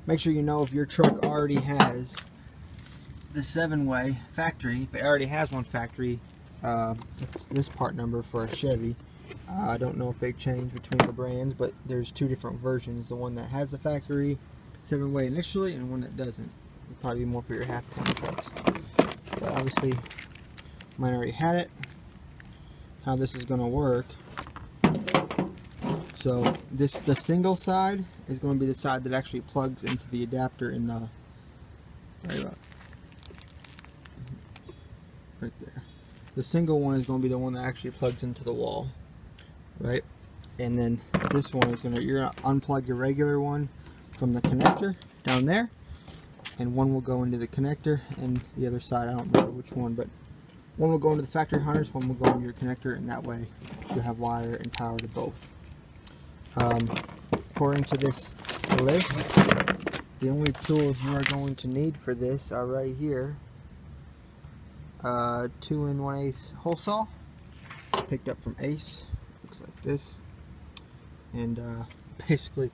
Make sure you know if your truck already has the 7-way factory. If it already has one factory, it's this part number for a Chevy. I don't know if they change between the brands, but there's 2 different versions. The one that has the factory 7-way initially and one that doesn't. It'll probably be more for your half-ton trucks. But obviously mine already had it. How this is going to work, so the single side is going to be the side that actually plugs into the adapter in the right there. The single one is going to be the one that actually plugs into the wall, right? And then this one is you're gonna unplug your regular one from the connector down there, and one will go into the connector, and the other side, I don't remember which one, but one will go into the factory harness, one will go into your connector, and that way you'll have wire and power to both. According to this list, the only tools you are going to need for this are right here. 2 1/8 hole saw, picked up from Ace, looks like this, and basically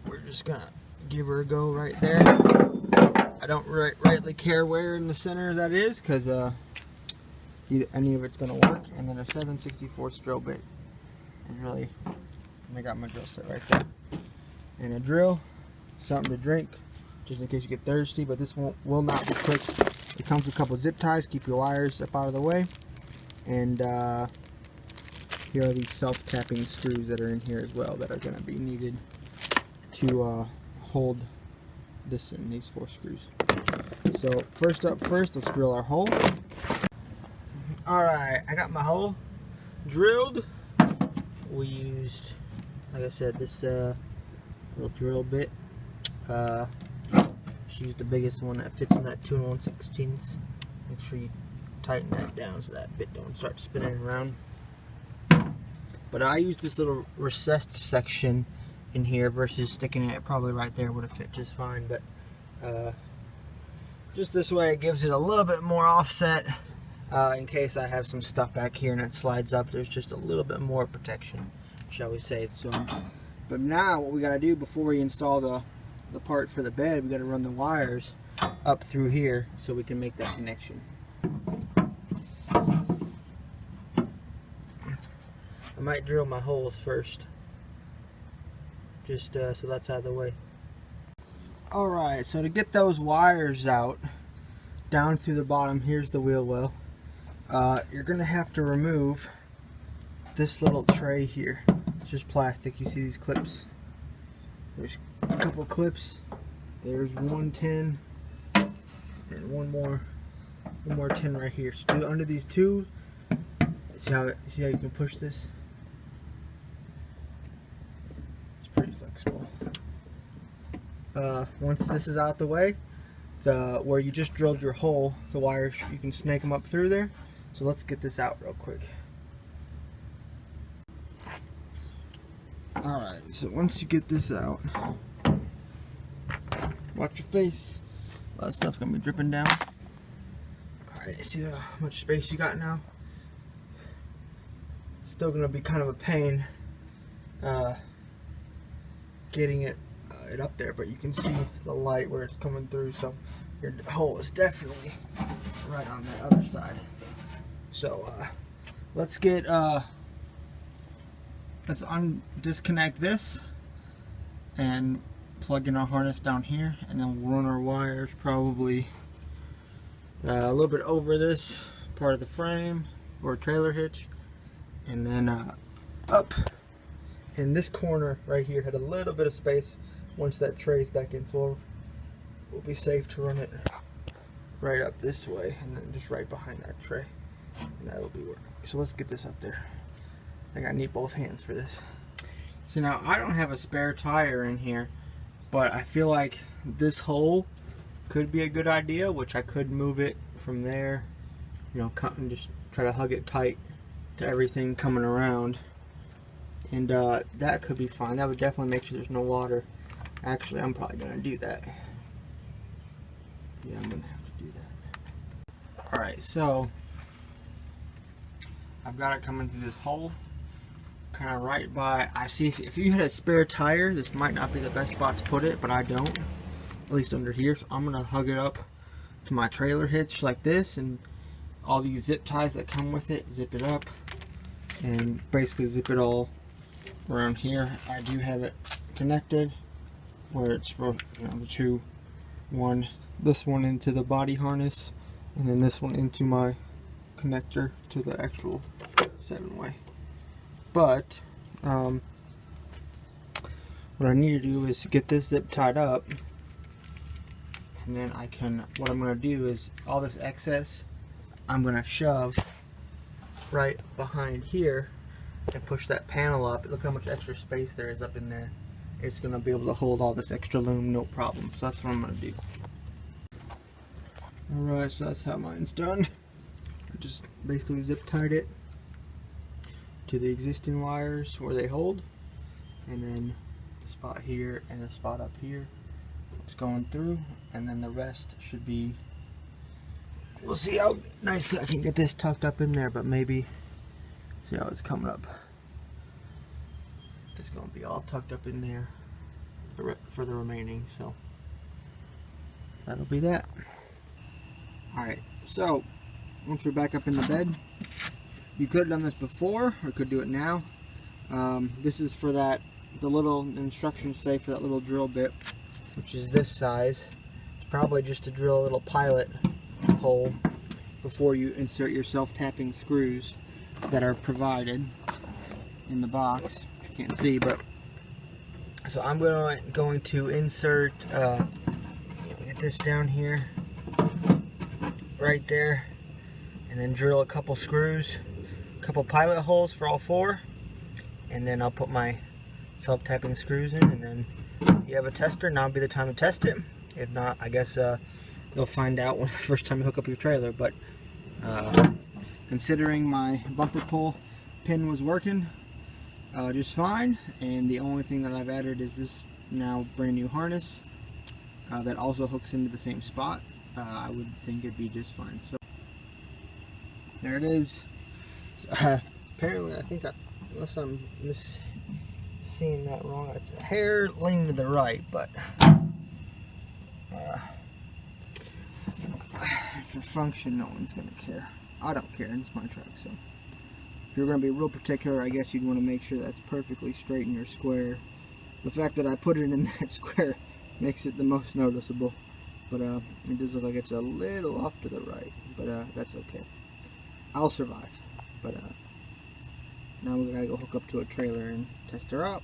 we're just gonna give her a go right there. I don't rightly care where in the center that is, because any of it's gonna work. And then a 7/64 drill bit, and really, I got my drill set right there, and a drill, something to drink just in case you get thirsty, but this will not be quick. It comes with a couple of zip ties, keep your wires up out of the way, and here are these self-tapping screws that are in here as well that are going to be needed to hold this in, these 4 screws. So first, let's drill our hole. Alright, I got my hole drilled. We used, like I said, this little drill bit. Just use the biggest one that fits in that 2 1/16. Make sure you tighten that down so that bit don't start spinning around. But I used this little recessed section in here versus sticking it probably right there would have fit just fine. But just this way it gives it a little bit more offset in case I have some stuff back here and it slides up. There's just a little bit more protection, shall we say. So, but now what we got to do before we install the part for the bed, we got to run the wires up through here so we can make that connection. I might drill my holes first, just so that's out of the way. Alright, so to get those wires out down through the bottom, here's the wheel well. You're going to have to remove this little tray here. It's just plastic. You see these clips? There's a couple clips. There's 1 tin and one more 10 right here. So do under these 2. See how you can push this? It's pretty flexible. Once this is out the way, where you just drilled your hole, the wires, you can snake them up through there. So let's get this out real quick. Alright, so once you get this out, watch your face. A lot of stuff's gonna be dripping down. Alright, see how much space you got now? Still gonna be kind of a pain getting it up there, but you can see the light where it's coming through, so your hole is definitely right on the other side. So let's disconnect this and plug in our harness down here, and then we'll run our wires probably a little bit over this part of the frame or trailer hitch, and then up in this corner right here had a little bit of space once that tray's back in, so we'll be safe to run it right up this way and then just right behind that tray, and that'll be working. So let's get this up there. I think I need both hands for this. So now I don't have a spare tire in here, but I feel like this hole could be a good idea, which I could move it from there, you know, cut and just try to hug it tight to everything coming around, and that could be fine. That would definitely make sure there's no water. Actually, I'm probably gonna do that. Yeah, I'm gonna have to do that. Alright, so I've got it coming through this hole, kind of right by, I see if you had a spare tire, this might not be the best spot to put it, but I don't, at least under here. So I'm gonna hug it up to my trailer hitch like this, and all these zip ties that come with it, zip it up and basically zip it all around here. I do have it connected where it's supposed, the two, this one into the body harness, and then this one into my connector to the actual 7-way. But what I need to do is get this zip tied up, and then what I'm going to do is all this excess I'm going to shove right behind here and push that panel up. Look how much extra space there is up in there. It's going to be able to hold all this extra loom, no problem. So that's what I'm going to do. Alright, so that's how mine's done. I just basically zip tied it to the existing wires where they hold, and then the spot here and the spot up here it's going through, and then the rest should be, we'll see how nice I can get this tucked up in there, but maybe see how it's coming up. It's going to be all tucked up in there for the remaining, so that'll be that. Alright, so once we're back up in the bed, you could have done this before or could do it now. This is for the little instructions say for that little drill bit, which is this size. It's probably just to drill a little pilot hole before you insert your self-tapping screws that are provided in the box, which you can't see. But so I'm going to insert get this down here right there, and then drill a couple screws, a couple pilot holes for all four, and then I'll put my self-tapping screws in, and then you have a tester. Now would be the time to test it. If not, I guess you'll find out when the first time you hook up your trailer. But considering my bumper pull pin was working just fine, and the only thing that I've added is this now brand new harness that also hooks into the same spot, I would think it'd be just fine. So there it is. Apparently, I think unless I'm seeing that wrong, it's a hair leaning to the right, but for function, no one's gonna care. I don't care, it's my truck. So if you're gonna be real particular, I guess you'd want to make sure that's perfectly straight in your square. The fact that I put it in that square makes it the most noticeable, but it does look like it's a little off to the right, but that's okay. I'll survive. But now we gotta go hook up to a trailer and test her out.